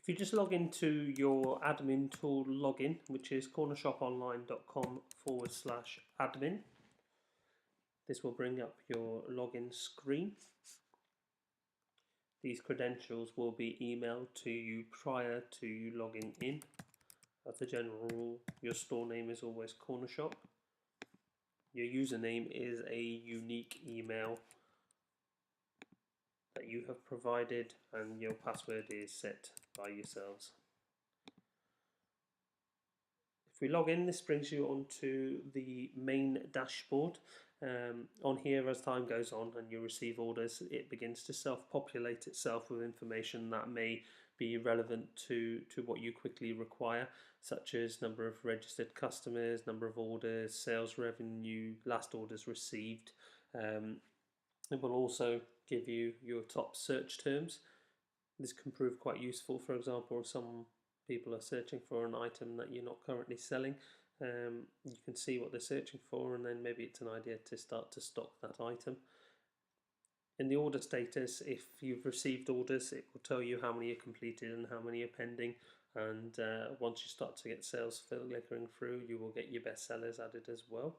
If you just log into your admin tool login, which is cornershoponline.com/admin, this will bring up your login screen. These credentials will be emailed to you prior to you logging in. As a general rule, your store name is always Corner Shop. Your username is a unique email that you have provided, and your password is set by yourselves. If we log in, this brings you onto the main dashboard. On here, as time goes on and you receive orders, it begins to self-populate itself with information that may be relevant to what you quickly require, such as number of registered customers, number of orders, sales revenue, last orders received. It will also give you your top search terms. This can prove quite useful. For example, if some people are searching for an item that you're not currently selling, you can see what they're searching for, and then maybe it's an idea to start to stock that item. In the order status, if you've received orders, it will tell you how many are completed and how many are pending, and once you start to get sales flickering through, you will get your best sellers added as well.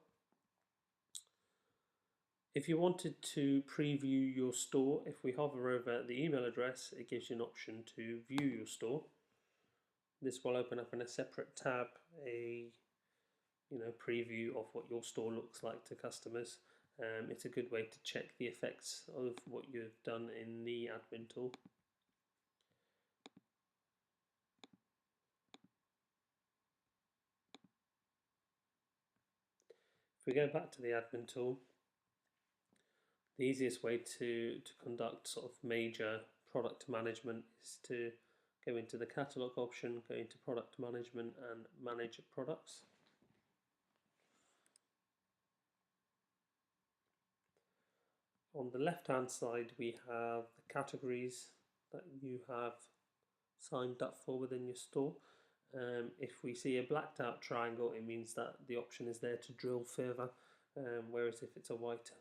If you wanted to preview your store, if we hover over the email address, it gives you an option to view your store. This will open up in a separate tab a preview of what your store looks like to customers. It's a good way to check the effects of what you've done in the admin tool. If we go back to the admin tool, the easiest way to conduct sort of major product management is to go into the catalogue option, go into product management and manage products. On the left hand side, we have the categories that you have signed up for within your store. If we see a blacked out triangle, it means that the option is there to drill further, whereas if it's a white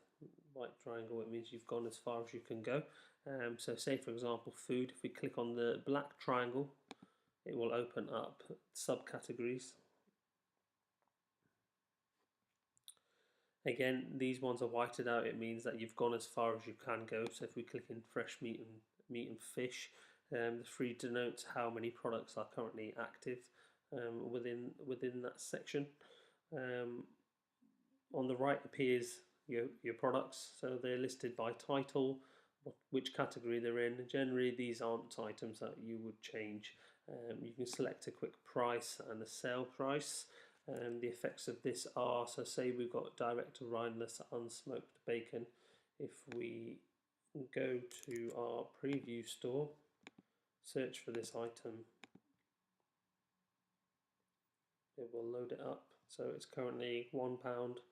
triangle, it means you've gone as far as you can go. So say for example food, if we click on the black triangle, it will open up subcategories. Again, these ones are whited out, it means that you've gone as far as you can go. So if we click in fresh meat and fish, the 3 denotes how many products are currently active within that section. On the right appears your products, so they're listed by title, which category they're in. Generally, these aren't items that you would change. You can select a quick price and a sale price. The effects of this are, so say we've got direct to rineless unsmoked bacon. If we go to our preview store, search for this item, it will load it up. So it's currently £1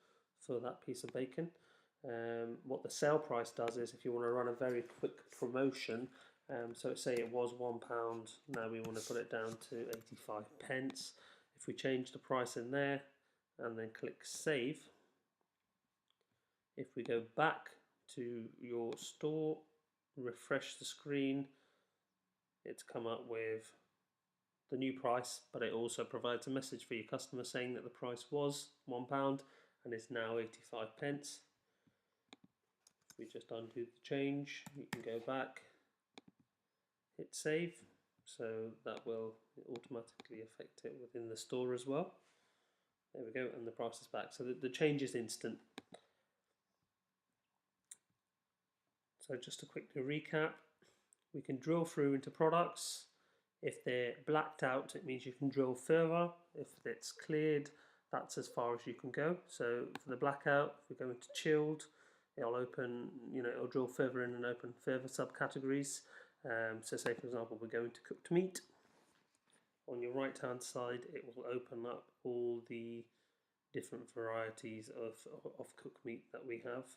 for that piece of bacon. What the sale price does is, if you want to run a very quick promotion, so say it was £1, now we want to put it down to 85 pence. If we change the price in there and then click save, if we go back to your store, refresh the screen, it's come up with the new price, but it also provides a message for your customer saying that the price was £1 and is now 85 pence. If we just undo the change, you can go back, hit save, so that will automatically affect it within the store as well. There we go, and the price is back. So the change is instant. So just to quickly recap, we can drill through into products. If they're blacked out, it means you can drill further. If it's cleared, that's as far as you can go. So for the blackout, if we go into chilled, it'll open, it'll drill further in and open further subcategories. So say for example we go into cooked meat. On your right hand side, it will open up all the different varieties of cooked meat that we have.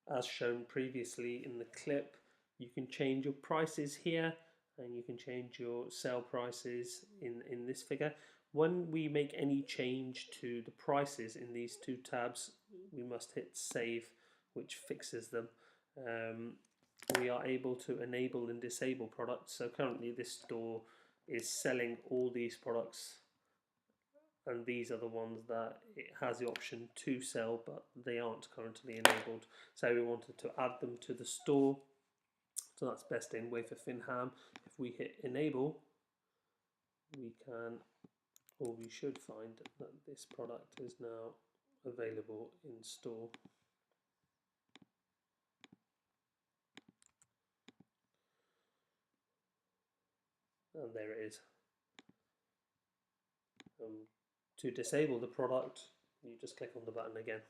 As shown previously in the clip, you can change your prices here, and you can change your sale prices in this figure. When we make any change to the prices in these 2 tabs, we must hit save, which fixes them. we are able to enable and disable products. So currently this store is selling all these products, and these are the ones that it has the option to sell, but they aren't currently enabled. So we wanted to add them to the store. So that's best in wafer thin ham. If we hit enable, we can, or we should find that this product is now available in store. And there it is. To disable the product, you just click on the button again.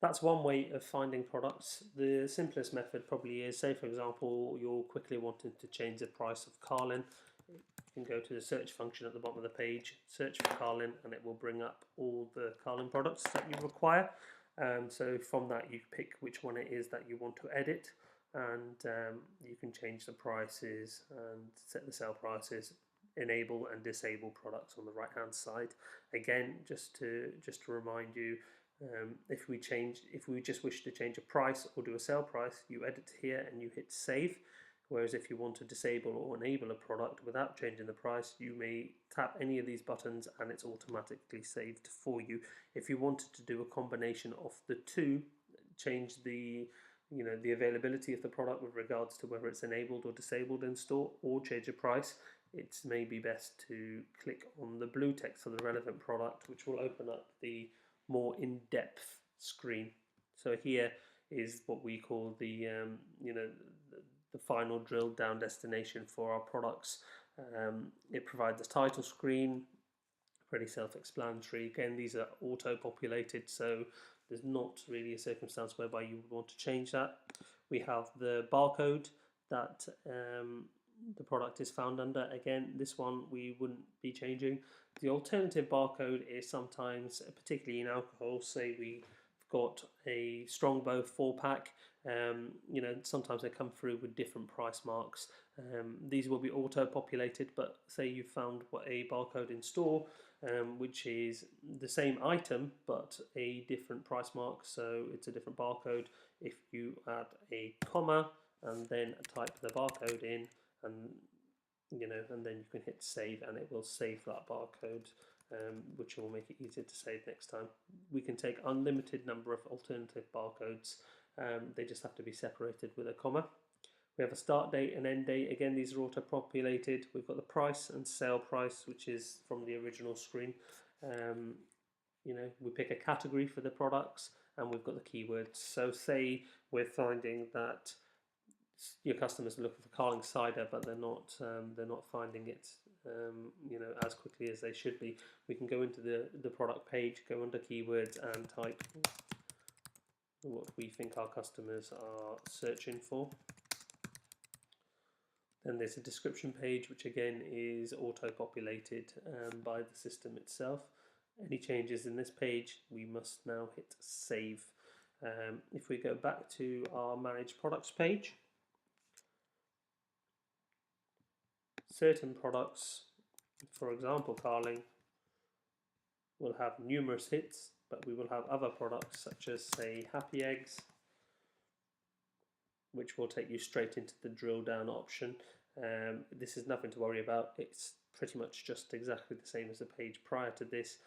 That's one way of finding products. The simplest method probably is, say for example, you're quickly wanting to change the price of Carlin. You can go to the search function at the bottom of the page, search for Carlin, and it will bring up all the Carlin products that you require. So from that you pick which one it is that you want to edit, and you can change the prices and set the sale prices, enable and disable products on the right hand side. Again, just to remind you, if we just wish to change a price or do a sale price, you edit here and you hit save. Whereas if you want to disable or enable a product without changing the price, you may tap any of these buttons and it's automatically saved for you. If you wanted to do a combination of the two, change the availability of the product with regards to whether it's enabled or disabled in store, or change a price, it may be best to click on the blue text for the relevant product, which will open up the more in-depth screen. So here is what we call the the final drilled down destination for our products. It provides a title screen, pretty self-explanatory. Again, these are auto-populated, so there's not really a circumstance whereby you would want to change that. We have the barcode that the product is found under. Again, this one we wouldn't be changing. The alternative barcode is sometimes, particularly in alcohol, say we've got a Strongbow 4-pack, sometimes they come through with different price marks. These will be auto-populated, but say you found a barcode in store which is the same item but a different price mark, so it's a different barcode. If you add a comma and then type the barcode in, and then you can hit save, and it will save that barcode, which will make it easier to save next time. We can take unlimited number of alternative barcodes. They just have to be separated with a comma. We have a start date and end date. Again, these are auto-populated. We've got the price and sale price, which is from the original screen. We pick a category for the products, and we've got the keywords. So say we're finding that your customers are looking for Carling cider, but they're not finding it as quickly as they should be. We can go into the product page, go under keywords, and type what we think our customers are searching for. Then there's a description page, which again is auto-populated by the system itself. Any changes in this page, we must now hit save. If we go back to our manage products page, certain products, for example Carling, will have numerous hits, but we will have other products such as, say, Happy Eggs, which will take you straight into the drill down option. This is nothing to worry about. It's pretty much just exactly the same as the page prior to this.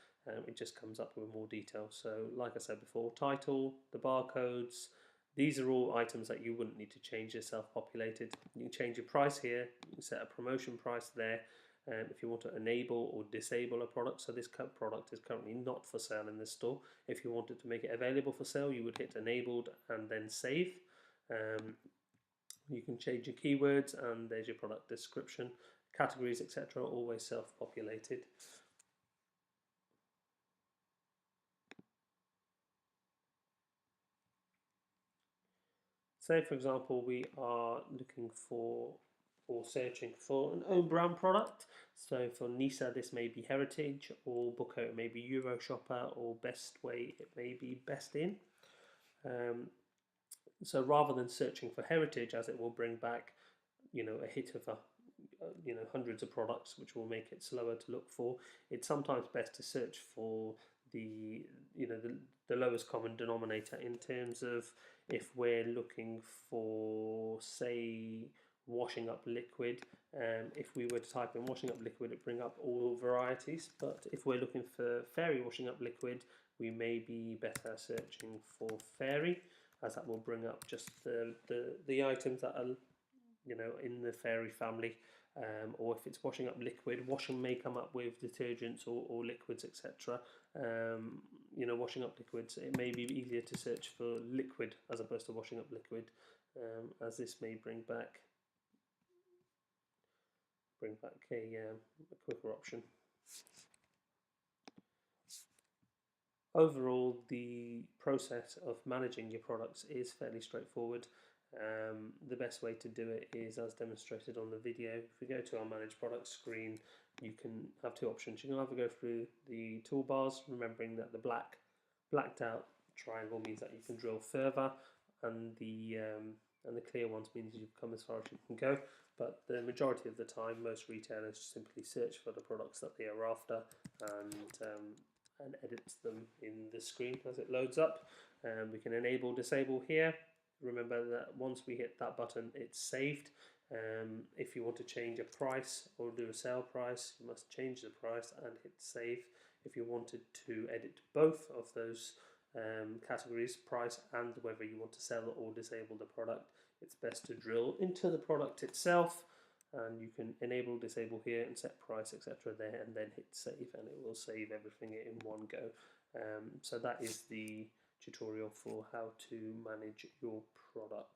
It just comes up with more detail. So like I said before, title, the barcodes, these are all items that you wouldn't need to change. They're self-populated. You can change your price here. You can set a promotion price there. If you want to enable or disable a product, so this product is currently not for sale in this store. If you wanted to make it available for sale, you would hit enabled and then save. You can change your keywords, and there's your product description. Categories, etc., are always self-populated. Say, for example, we are looking for or searching for an own brand product. So for Nisa, this may be Heritage, or Booker, it may be Euroshopper, or Best Way, it may be Best In. So rather than searching for Heritage, as it will bring back, a hit of hundreds of products, which will make it slower to look for, it's sometimes best to search for the the lowest common denominator in terms of if we're looking for, say, washing up liquid. If we were to type in washing up liquid, it bring up all varieties. But if we're looking for fairy washing up liquid, we may be better searching for fairy, as that will bring up just the items that are in the fairy family. Or if it's washing up liquid, washing may come up with detergents or liquids, etc. Washing up liquids, it may be easier to search for liquid as opposed to washing up liquid, as this may bring back a quicker option. Overall, the process of managing your products is fairly straightforward. The best way to do it is as demonstrated on the video. If we go to our manage products screen, you can have two options. You can either go through the toolbars, remembering that the blacked out triangle means that you can drill further, and the clear ones means you've come as far as you can go. But the majority of the time, most retailers simply search for the products that they are after and edits them in the screen as it loads up. We can enable disable here. Remember that once we hit that button, it's saved. If you want to change a price or do a sale price, you must change the price and hit save. If you wanted to edit both of those categories, price and whether you want to sell or disable the product, it's best to drill into the product itself, and you can enable disable here and set price, etc. there, and then hit save, and it will save everything in one go. So that is the tutorial for how to manage your products.